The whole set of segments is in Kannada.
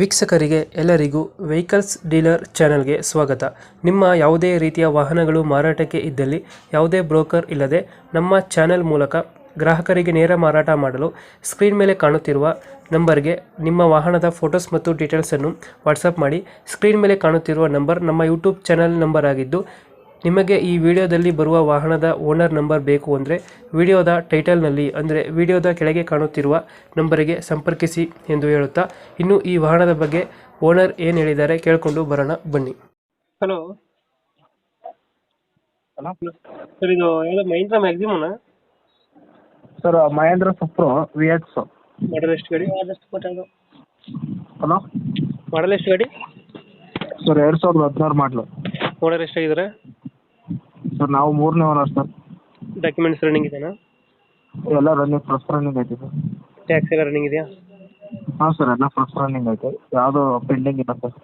ವೀಕ್ಷಕರಿಗೆ ಎಲ್ಲರಿಗೂ ವೆಹಿಕಲ್ಸ್ ಡೀಲರ್ ಚಾನೆಲ್ಗೆ ಸ್ವಾಗತ. ನಿಮ್ಮ ಯಾವುದೇ ರೀತಿಯ ವಾಹನಗಳು ಮಾರಾಟಕ್ಕೆ ಇದ್ದಲ್ಲಿ ಯಾವುದೇ ಬ್ರೋಕರ್ ಇಲ್ಲದೆ ನಮ್ಮ ಚಾನೆಲ್ ಮೂಲಕ ಗ್ರಾಹಕರಿಗೆ ನೇರ ಮಾರಾಟ ಮಾಡಲು ಸ್ಕ್ರೀನ್ ಮೇಲೆ ಕಾಣುತ್ತಿರುವ ನಂಬರ್ಗೆ ನಿಮ್ಮ ವಾಹನದ ಫೋಟೋಸ್ ಮತ್ತು ಡೀಟೇಲ್ಸನ್ನು ವಾಟ್ಸಪ್ ಮಾಡಿ. ಸ್ಕ್ರೀನ್ ಮೇಲೆ ಕಾಣುತ್ತಿರುವ ನಂಬರ್ ನಮ್ಮ ಯೂಟ್ಯೂಬ್ ಚಾನೆಲ್ ನಂಬರ್ ಆಗಿದ್ದು, ನಿಮಗೆ ಈ ವಿಡಿಯೋದಲ್ಲಿ ಬರುವ ವಾಹನದ ಓನರ್ ನಂಬರ್ ಬೇಕು ಅಂದರೆ ವಿಡಿಯೋದ ಟೈಟಲ್ನಲ್ಲಿ ಅಂದರೆ ವಿಡಿಯೋದ ಕೆಳಗೆ ಕಾಣುತ್ತಿರುವ ನಂಬರಿಗೆ ಸಂಪರ್ಕಿಸಿ ಎಂದು ಹೇಳುತ್ತಾ, ಇನ್ನು ಈ ವಾಹನದ ಬಗ್ಗೆ ಓನರ್ ಏನು ಹೇಳಿದ್ದಾರೆ ಕೇಳಿಕೊಂಡು ಬರೋಣ ಬನ್ನಿ. ಹಲೋ ಹಲೋ ಸರ್, ಇದು ಯಾವುದು ಮಹೀಂದ್ರ ಮ್ಯಾಕ್ಸಿಮನ sir, Mahindra Supro V X. Model ಎಷ್ಟು ಗಾಡಿ? ಹಲೋ ಮಾಡಲ್ ಎಷ್ಟು ಗಾಡಿ? ಸರ್ 2016 ಮಾಡಲು. ಓನರ್ ಎಷ್ಟಾಗಿದ್ದಾರೆ? ಸರ್ ನಾವು 3ನೇ ಓನರ್ ಸರ್. ಡಾಕ್ಯುಮೆಂಟ್ಸ್ ರನ್ನಿಂಗ್ ಇದೆಯಾ? ಎಲ್ಲ ರನ್ನಿಂಗ್ ಫಸ್ಟ್ ರನ್ನಿಂಗ್ ಐತೆ ಸರ್. ಟ್ಯಾಕ್ಸ್ ಎಲ್ಲ ರನ್ನಿಂಗ್ ಇದೆಯಾ? ಹಾಂ ಸರ್, ಎಲ್ಲ ಫಸ್ಟ್ ರನ್ನಿಂಗ್ ಐತೆ, ಯಾವುದೋ ಪೆಂಡಿಂಗ್ ಇಲ್ಲ ಸರ್.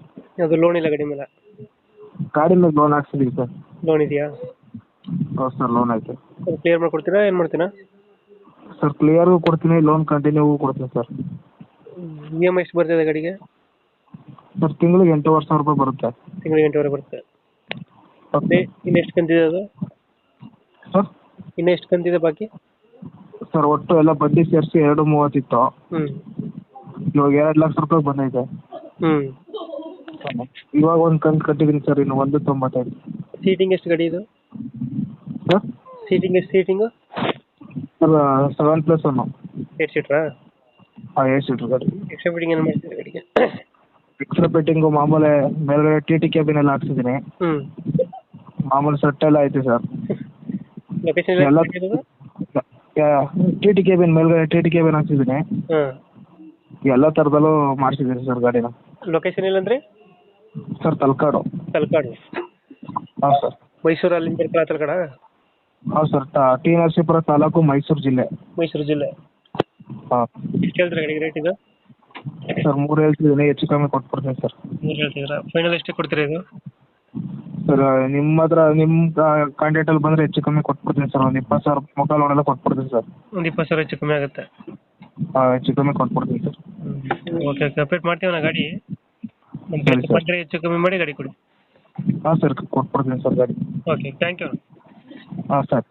ಯಾವುದು ಲೋನ್ ಇಲ್ಲ ಗಾಡಿ ಮೇಲೆ? ಗಾಡಿ ಮೇಲೆ ಲೋನ್ ಹಾಕ್ಸಿದ್ದೀವಿ ಸರ್. ಲೋನ್ ಇದೆಯಾ? ಹೌದು ಸರ್, ಲೋನ್ ಐತೆ. ಕ್ಲಿಯರ್ ಮಾಡ್ಕೊಡ್ತೀರಾ ಏನು ಮಾಡ್ತೀರಾ? ಸರ್ ಕ್ಲಿಯರ್ಗೂ ಕೊಡ್ತೀನಿ, ಲೋನ್ ಕಂಟಿನ್ಯೂಗೂ ಕೊಡ್ತೀನಿ ಸರ್. ಇ ಎಮ್ ಐ ಎಷ್ಟು ಬರ್ತಿದೆ ಗಾಡಿಗೆ? ಸರ್ ತಿಂಗಳಿಗೆ 8,000 ರೂಪಾಯಿ ಬರುತ್ತೆ. ತಿಂಗಳಿಗೆ 8,000 ಬರುತ್ತೆ. ಓಕೆ ಇನ್ನು ಎಷ್ಟು ಕಂತಿದೆ ಅದು? ಸರ್ ಇನ್ನು ಎಷ್ಟು ಕಂತಿದೆ ಬಾಕಿ? ಸರ್ ಒಟ್ಟು ಎಲ್ಲ ಬಡ್ಡಿ ಸೇರಿಸಿ 2,30 ಇತ್ತು. ಇವಾಗ 2,00,000 ರೂಪಾಯಿ ಬಂದೈತೆ. ಇವಾಗ ಒಂದು ಕಂತು ಕಟ್ಟಿದ್ದೀನಿ ಸರ್, ಇನ್ನು 1,95. ಸೀಟಿಂಗ್ ಎಷ್ಟು ಗಾಡಿ ಇದು? ಸರ್ ಸೀಟಿಂಗ್ ಎಷ್ಟು? Seating sir 7+1. 8 ಸೀಟ್ರಾ? ಹಾಂ 8 ಸೀಟ್ರ್ ಗಾಡಿ. ಎಕ್ಸ್ಟ್ರಾ ಫಿಟ್ಟಿಂಗ್ ಏನು ಮಾಡ್ತೀರಾ ಗಾಡಿಗೆ? ಎಕ್ಸ್ಟ್ರಾ ಫಿಟ್ಟಿಂಗು ಮಾಮೂಲಿ ಮೇಲ್ಗಡೆ ಟಿ ಕ್ಯಾಬಿನ್ ಎಲ್ಲ ಹಾಕ್ಸಿದ್ದೀನಿ. ಮಾಮೂಲಿ ಸೆಟ್ ಎಲ್ಲ ಐತೆ ಸರ್. ಲೊಕೇಶನ್ ಎಲ್ಲ ಟಿ ಕ್ಯಾಬಿನ್ ಮೇಲ್ಗಡೆ ಟಿ ಕ್ಯಾಬಿನ್ ಹಾಕ್ಸಿದ್ದೀನಿ. ಎಲ್ಲ ಥರದಲ್ಲೂ ಮಾಡಿಸಿದ್ದೀನಿ ಸರ್ ಗಾಡಿನ. ಲೊಕೇಶನ್ ಇಲ್ಲಂದ್ರೆ ಸರ್ ತಲಕಾಡು. ತಲಕಾಡು? ಹಾಂ ಸರ್. ಮೈಸೂರು ಅಲ್ಲಿಂದ ಬರ್ತಾ ತಲಕಾಡ? ಹಾಂ ಸರ್, ಟಿ ನರಸೀಪುರ ತಾಲೂಕು, ಮೈಸೂರು ಜಿಲ್ಲೆ. ಮೈಸೂರು ಜಿಲ್ಲೆ. ಹಾಂ. ಎಷ್ಟು ಹೇಳ್ತೀರಾ ಗಾಡಿಗೆ ರೇಟ್ ಇದು? ಸರ್ 3 ಹೇಳ್ತಿದ್ದೀನಿ, ಹೆಚ್ಚು ಕಮ್ಮಿ ಕೊಟ್ಬಿಡ್ತೀನಿ ಸರ್. 3 ಹೇಳ್ತಿದ್ದೀರಾ? ಫೈನಲ್ ಎಷ್ಟು ಕೊಡ್ತೀರಾ ಇದು? ಸರ್ ನಿಮ್ಮ ಹತ್ರ ನಿಮ್ಮ ಕಾಂಟ್ಯಾಕ್ಟಲ್ಲಿ ಬಂದರೆ ಹೆಚ್ಚು ಕಮ್ಮಿ ಕೊಟ್ಬಿಡ್ತೀನಿ ಸರ್. ಒಂದು 20,000 ಮುಖ ಲೋನ್ ಎಲ್ಲ ಕೊಟ್ಬಿಡ್ತೀನಿ ಸರ್. ಒಂದು 20,000 ಹೆಚ್ಚು ಕಮ್ಮಿ ಆಗುತ್ತೆ? ಹಾಂ, ಹೆಚ್ಚು ಕಮ್ಮಿ ಕೊಟ್ಬಿಡ್ತೀನಿ ಸರ್. ಓಕೆ ಓಕೆ, ಅಪ್ಡೇಟ್ ಮಾಡ್ತೀವಿ ನಾ ಗಾಡಿ. ನಮ್ಮ ಸರಿ ಸರ್. ಬಂದರೆ ಹೆಚ್ಚು ಕಮ್ಮಿ ಮಾಡಿ ಗಾಡಿ ಕೊಡಿ. ಹಾಂ ಸರ್, ಕೊಟ್ಬಿಡ್ತೀನಿ ಸರ್ ಗಾಡಿ. Okay, thank you. ಹಾಂ ಸರ್.